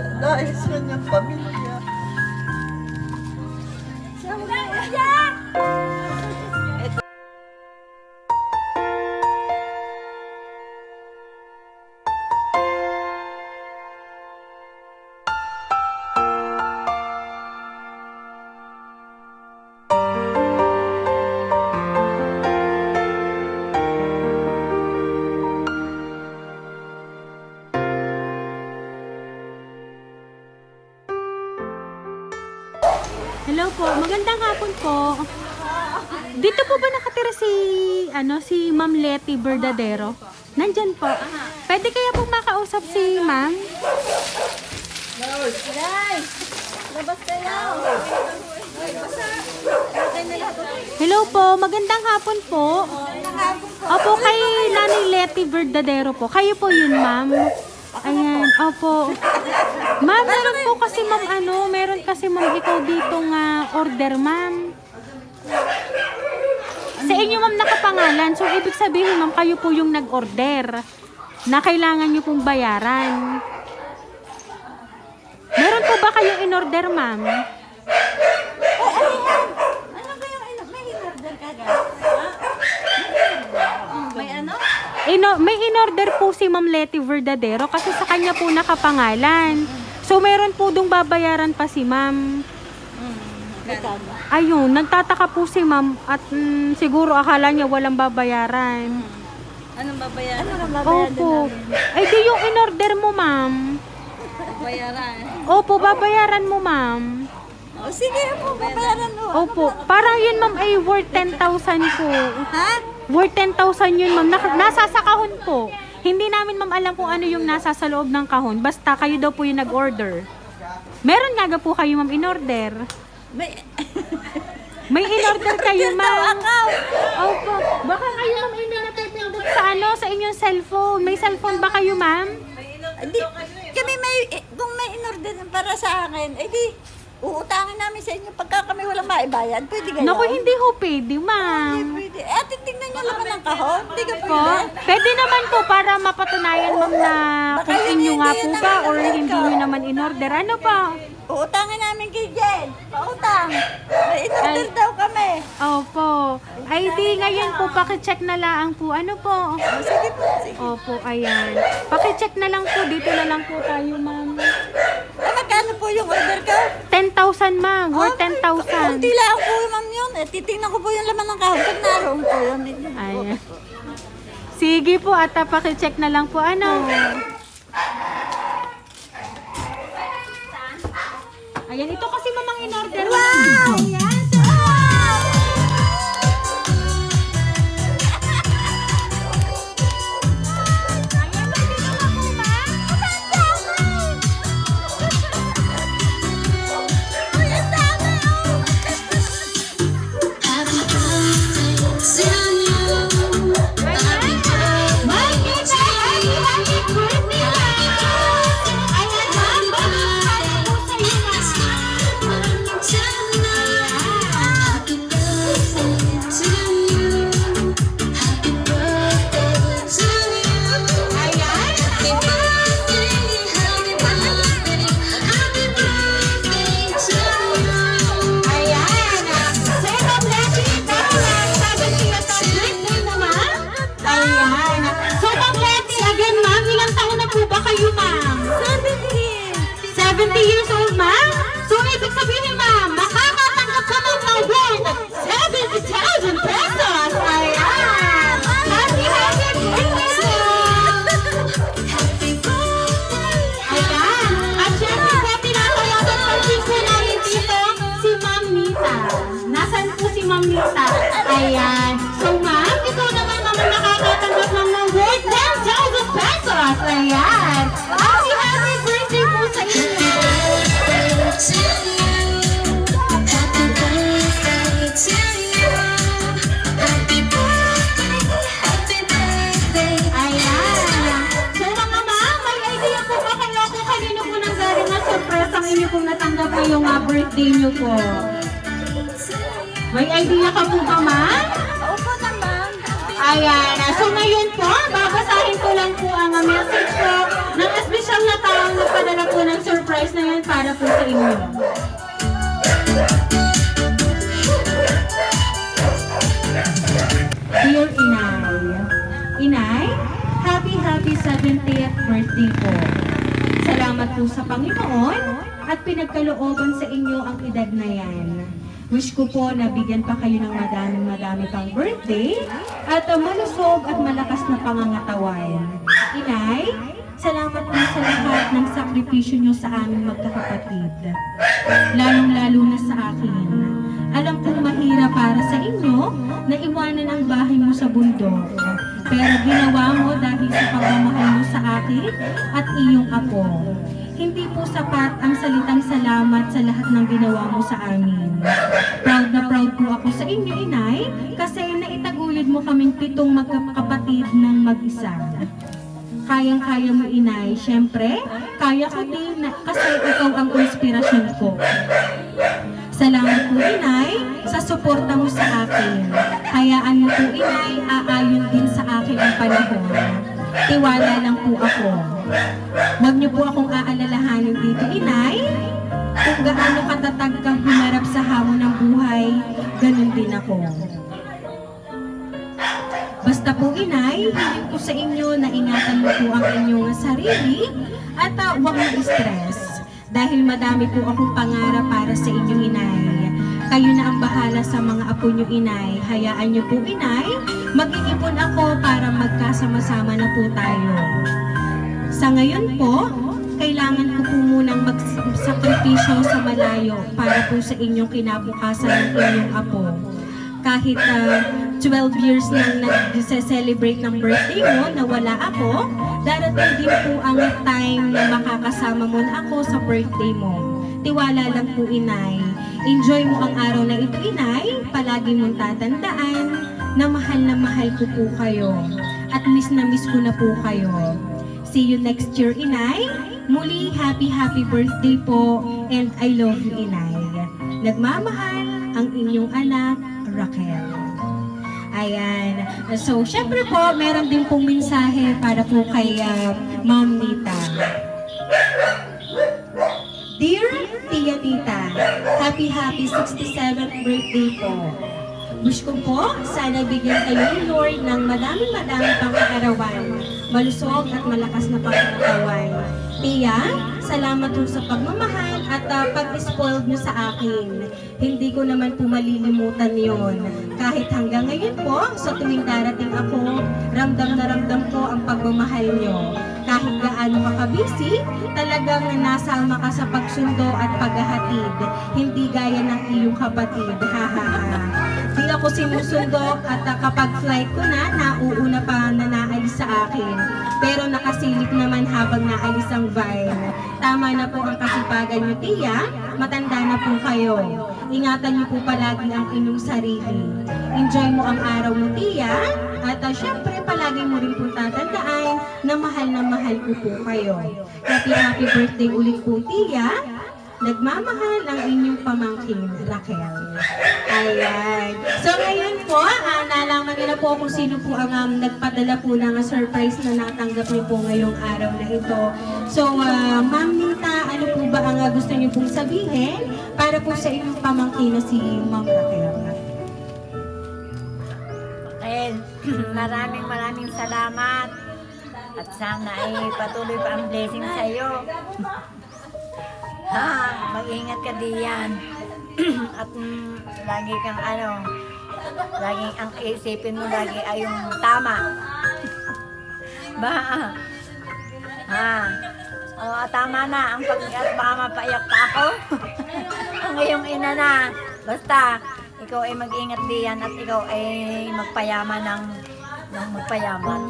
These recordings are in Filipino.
dahil sa kanyang pamilya. Hello po, magandang hapon po. Dito po ba nakatira si Ma'am Letty Verdadero? Nandyan po. Pwede kaya pong makausap si Ma'am? Guys, labas kayo. Hello po, magandang hapon po. Opo, kay Nanay Letty Verdadero po. Kayo po yun, Ma'am. Ayan, opo. Ma'am, meron po kasi meron kasi ma'am ikaw dito nga order, ma'am. Sa inyo, ma'am, nakapangalan. So, ibig sabihin, ma'am, kayo po yung nag-order na kailangan nyo pong bayaran. Meron po ba kayong in-order, ma'am? Ano ba yung may in-order ka, guys? May ano? May in-order po si Ma'am Letty Verdadero kasi sa kanya po nakapangalan. So, meron po dong babayaran pa si ma'am. Ayun, nagtataka po si ma'am at siguro akala niya walang babayaran. Anong babayaran? Opo. Ay, di yung in-order mo, ma'am. Bayaran. Opo, babayaran mo, ma'am. O sige po, babayaran mo. Opo. Parang yun, ma'am, ay worth 10,000 po. Ha? Worth 10,000 yun, ma'am. Nasa sa kahon po. Hindi namin, ma'am, alam kung ano yung nasa sa loob ng kahon. Basta kayo daw po yung nag-order. Meron nga po kayo, ma'am, in-order. May in-order kayo, ma'am. Opo. Baka kayo, ma'am, hindi napipindot sa inyong cellphone. May cellphone ba kayo, ma'am? Di, kami kung may in-order para sa akin, di, uutangin namin sa inyo pagka kami walang maibayad. Pwede ganyan? Naku, hindi ho pwede, ma'am. Hindi pwede. Tingnan nyo naman ang kahon. Hindi ka Po, pwede. pwede naman po para mapatunayan, ma'am, na kung inyo nga po ba or hindi nyo naman in-order. Ano pa? Uutangin namin kay Jen. Pautang. May in-order daw kami. Opo. Ay, di ngayon po, pakicheck na lang po. Ano po? Sige po, sige. Opo, ayan. Pakicheck na lang po. Dito na lang po tayo, ma'am. Magkano po yung order ko? 10,000, ma'am. Worth 10,000. Kunti lang po, ma'am, yun. Titingnan ko po yung laman ng kahon. Pag naroon po yun. Ayan. Sige po, at pakicheck na lang po. Ano? Ayan, ito kasi mamang in-order. Wow! Ayan. Ayan. So, ma'am, ito naman naman nakakatanggap ng worth 10,000 pesos. Ayan. Happy birthday po sa inyo. Ayan. So, mga ma'am, may idea po ba kayo kung kanino po nang galing na surprise ang inyo pong natanggap ngayong birthday nyo po? May idea ka po ba, ma'am? Opo naman. Ayan. So ngayon po, babasahin ko lang po ang message ko ng espesyal na taong nagpadala po ng surprise surprise na yan para po sa inyo. Dear Inay, Inay, happy 70th birthday po. Salamat po sa Panginoon at pinagkalooban sa inyo ang edad na yan. Wish ko po na bigyan pa kayo ng madami pang birthday at malusog at malakas na pangangatawan. Inay, salamat po sa lahat ng sakripisyo nyo sa aming magkakapatid. Lalong-lalo na sa akin. Alam kong mahirap para sa inyo na iwanan ang bahay mo sa bundok. Pero ginawa mo dahil sa pagmamahal mo sa akin at iyong apo. Hindi po sapat ang salitang salamat sa lahat ng ginawa mo sa amin. Proud na proud po ako sa inyo, Inay, kasi naitaguyod mo kaming 7 magkakapatid ng mag-isa. Kayang-kaya mo, Inay. Siyempre, kaya ko din kasi ikaw ang inspirasyon ko. Salamat po, Inay, sa suporta mo sa akin. Hayaan mo po, Inay, aayon din sa akin ang panahon. Tiwala lang po ako. Huwag niyo po akong aalalahanin dito, Inay. Kung gaano katatag kang humarap sa hamon ng buhay, ganun din ako. Basta po, Inay, hiling ko sa inyo na ingatan mo po ang inyong sarili at huwag ma-stress. Dahil madami po akong pangarap para sa inyo, Inay. Kayo na ang bahala sa mga apo nyo, Inay. Hayaan nyo po, Inay. Mag-iipon ako para magkasama-sama na po tayo. Sa ngayon po, kailangan ko po munang magsakripisyo sa malayo para po sa inyong kinabukasan ng inyong apo. Kahit 12 years nang nag-celebrate ng birthday mo na wala ako, darating din po ang time na makakasama mo na ako sa birthday mo. Tiwala lang po, Inay. Enjoy mo ang araw na ito, Inay. Palagi mong tatandaan na mahal ko po kayo. At miss na miss ko na po kayo. See you next year, Inay. Muli, happy birthday po. And I love you, Inay. Nagmamahal ang inyong anak, Raquel. Ayan. So, syempre po, meron din pong mensahe para po kay Ma'am Nita. Dear Tia Tita, happy 67th birthday po. Wish ko po, sana bigyan kayo ni Lord ng madaming pang kaarawan, malusog at malakas na pangkatawan. Tia, salamat po sa pagmamahal at pag-spoiled nyo sa akin. Hindi ko naman po malilimutan yon. Kahit hanggang ngayon po, sa tuwing darating ako, ramdam na ramdam ko ang pagmamahal nyo. Kahit gaano ka kabisi, talagang nasama ka sa pagsundo at paghahatid. Hindi gaya ng iyong kapatid. Di ako sinusundo at kapag flight ko na, nauuna pa na naalis sa akin. Pero nakasilip naman habang naalis ang van. Tama na po ang kasipagan nyo, Tia. Matanda na po kayo. Ingatan niyo po palagi ang inyong sarili. Enjoy mo ang araw mo, Tia. At syempre, palagi mo rin po tatandaan na mahal ko po kayo. Happy birthday ulit po, Tia. Nagmamahal ang inyong pamangkin, Raquel. Ayan. So ngayon po, nalaman niyo na po kung sino po ang nagpadala po ng surprise na natanggap niyo po ngayong araw na ito. So, Ma'am Nita, ano po ba ang gusto niyo pong sabihin para po sa inyong pamangkin na si Ma'am Raquel? Raquel, maraming salamat. At sana ay patuloy pa ang blessing sa iyo. Mag-ingat ka diyan. At lagi kang laging ang isipin mo lagi ay yung tama. Tama na ang baka mapaiyak pa ako. Ang iyong ina na. Basta ikaw ay mag-ingat diyan at ikaw ay magpayaman ng magpayaman.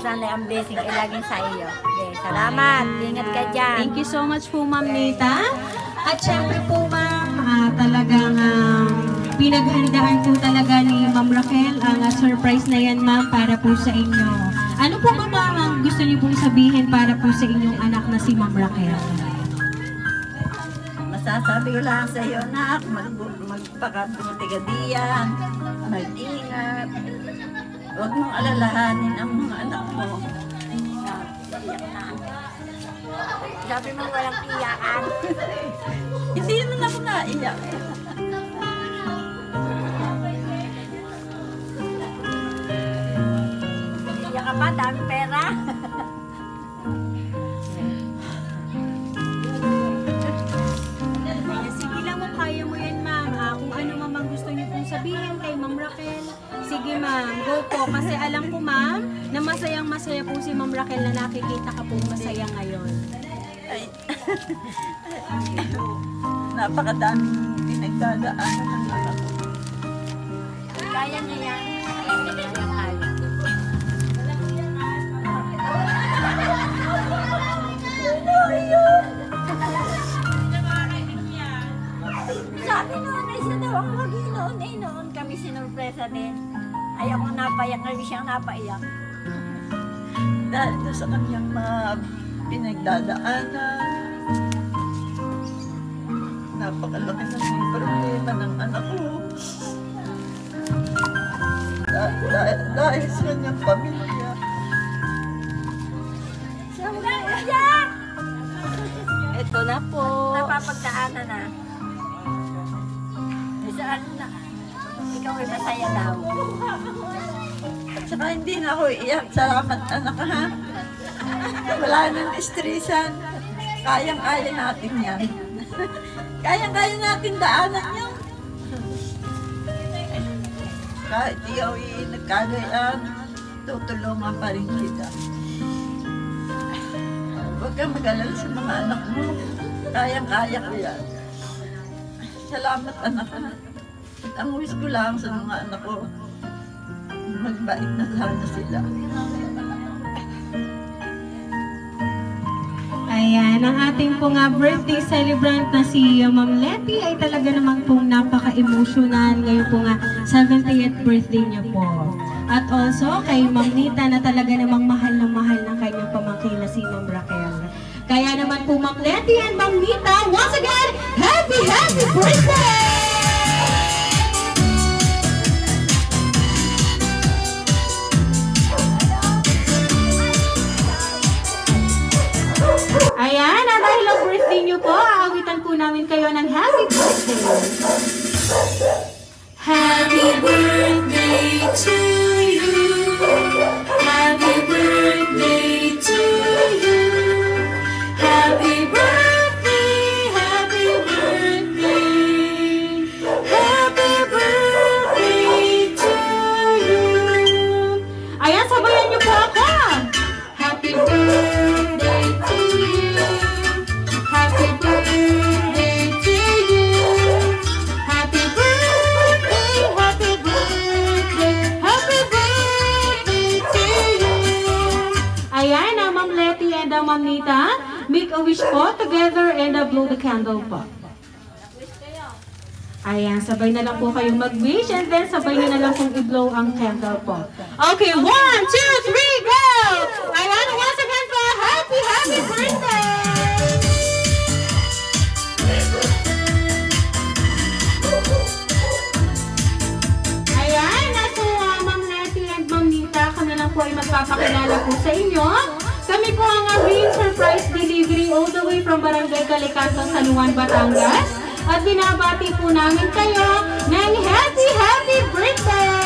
Sana ang blessing ay laging sa iyo. Okay, salamat. Ingat ka dyan. Thank you so much po, Ma'am Nita. At syempre po, Ma'am, talagang pinaghandaan po talaga ni Ma'am Raquel ang surprise na yan, Ma'am, para po sa inyo. Ano po ba, Ma'am, ang gusto niyo pong sabihin para po sa inyong anak na si Ma'am Raquel? Masasabi ko lang sa iyo, anak, magpakabuti ka diyan, mag-ingat. Huwag mong alalahanin ang mga anak mo. Iyak na. Sabi mo walang iyakan. Hindi naman ako naiyak. Iyak ka pa, dami pera. Sige lang mo, kaya mo yan, ma'am. Kung ano mamang gusto niyo pong sabihin kay Ma'am Raquel, sige ma'am, go po. Kasi alam ko ma'am, na masayang masaya po si Ma'am Raquel na nakikita ka po masaya ngayon. Ay, napakadaming pinagdadaanan ng anak ko. Kaya niya yan. Kaya. Sabi noon ay siya daw ang lagi noon. Noon kami sinurpresa din. Ay ako napaiyak, ngayon siyang napaiyak. Dahil doon sa kanyang mga pinagdadaanan, napakalaki ng problema ng anak ko. Dahil sa kanyang pamilya. Siyang naiyak! Ito na po. Napapagdaanan na. Saan na? Ikaw ay masaya daw. At saka hindi na ako iiyak. Salamat anak ha. Wala nang estresan. Kayang-kaya natin yan. Kayang-kaya natin daanan yan. Kahit ikaw nagkagayaan, tutulungan pa rin kita. Huwag kang mag-alala sa mga anak mo. Kayang-kaya ko yan. Salamat anak. Ang wish ko lang sa mga anak ko, magbait na sana sila. Ayan, ang ating po nga birthday celebrant na si Ma'am Letty ay talaga namang pong napaka-emotional ngayon po nga 70th birthday niya po. At also kay Ma'am Nita na talaga namang mahal na mahal ng kanyang pamangkin na si Ma'am Raquel. Kaya naman po Ma'am Letty and Ma'am Nita, once again, happy birthday! Ayan, at dahil ang birthday niyo po, aawitan po namin kayo ng happy birthday. Happy birthday to you. Happy birthday to you. Happy birthday, happy birthday. Happy birthday to you. Ayan, sabayan niyo po ako. Happy birthday to you. Happy birthday to you. Happy birthday, happy birthday, happy birthday to you. Ayan, Ma'am Letty and Ma'am Nita, make a wish po together and blow the candle po. Ayan, sabay na lang po kayong mag-wish and then sabay nyo na lang pong i-blow ang candle po. Okay, 1, 2, 3, go! Ayan, once again po, happy birthday! Ayan, so Ma'am Letty and Ma'am Nita, kami lang po ay magpapakilala po sa inyo. Kami po ang Green Surprise Delivery all the way from Barangay Calicanto, San Juan, Batangas. At binabati po namin kayo ng happy birthday!